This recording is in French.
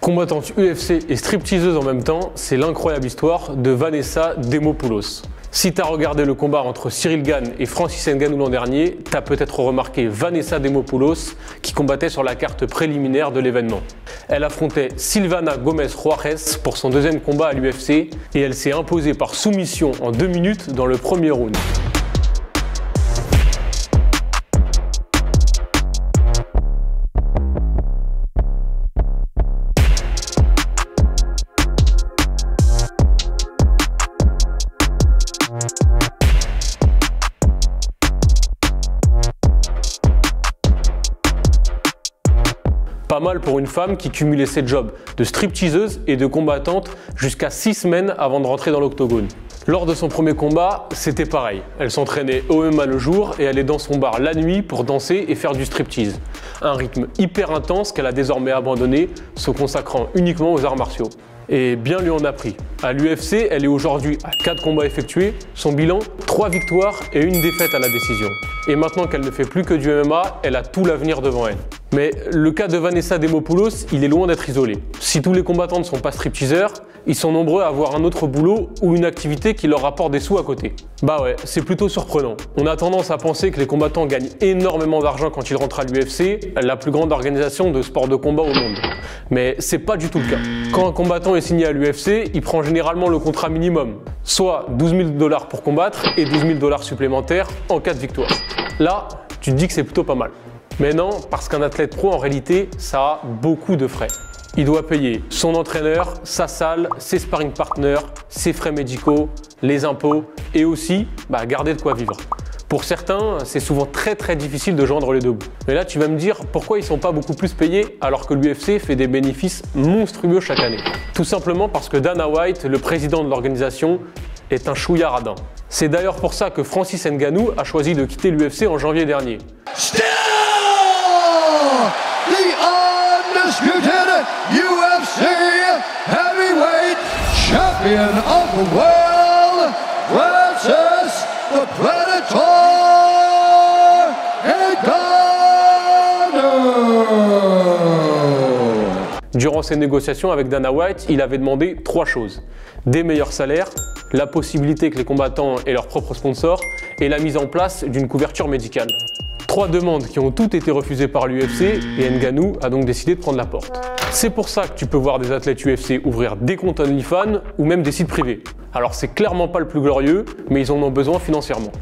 Combattante UFC et stripteaseuse en même temps, c'est l'incroyable histoire de Vanessa Demopoulos. Si tu as regardé le combat entre Cyril Gane et Francis Ngannou l'an dernier, tu as peut-être remarqué Vanessa Demopoulos qui combattait sur la carte préliminaire de l'événement. Elle affrontait Silvana Gomez-Juarez pour son deuxième combat à l'UFC et elle s'est imposée par soumission en 2 minutes dans le premier round. Pas mal pour une femme qui cumulait ses jobs de stripteaseuse et de combattante jusqu'à 6 semaines avant de rentrer dans l'octogone. Lors de son premier combat, c'était pareil. Elle s'entraînait au MMA le jour et allait dans son bar la nuit pour danser et faire du striptease. Un rythme hyper intense qu'elle a désormais abandonné, se consacrant uniquement aux arts martiaux. Et bien lui en a pris. À l'UFC, elle est aujourd'hui à 4 combats effectués, son bilan 3 victoires et 1 défaite à la décision. Et maintenant qu'elle ne fait plus que du MMA, elle a tout l'avenir devant elle. Mais le cas de Vanessa Demopoulos, il est loin d'être isolé. Si tous les combattants ne sont pas stripteaseurs, ils sont nombreux à avoir un autre boulot ou une activité qui leur rapporte des sous à côté. Bah ouais, c'est plutôt surprenant. On a tendance à penser que les combattants gagnent énormément d'argent quand ils rentrent à l'UFC, la plus grande organisation de sport de combat au monde. Mais c'est pas du tout le cas. Quand un combattant est signé à l'UFC, il prend généralement le contrat minimum, soit 12 000 $ pour combattre et 12 000 $ supplémentaires en cas de victoire. Là, tu te dis que c'est plutôt pas mal. Mais non, parce qu'un athlète pro, en réalité, ça a beaucoup de frais. Il doit payer son entraîneur, sa salle, ses sparring partners, ses frais médicaux, les impôts et aussi garder de quoi vivre. Pour certains, c'est souvent très difficile de joindre les deux bouts. Mais là, tu vas me dire pourquoi ils ne sont pas beaucoup plus payés alors que l'UFC fait des bénéfices monstrueux chaque année. Tout simplement parce que Dana White, le président de l'organisation, est un chouïa radin. C'est d'ailleurs pour ça que Francis Ngannou a choisi de quitter l'UFC en janvier dernier. Still the undisputed UFC heavyweight champion of the world, Francis the Predator Ngannou. Durant ses négociations avec Dana White, il avait demandé 3 choses. Des meilleurs salaires, la possibilité que les combattants aient leurs propres sponsors et la mise en place d'une couverture médicale. 3 demandes qui ont toutes été refusées par l'UFC et Ngannou a donc décidé de prendre la porte. C'est pour ça que tu peux voir des athlètes UFC ouvrir des comptes OnlyFans ou même des sites privés. Alors c'est clairement pas le plus glorieux, mais ils en ont besoin financièrement.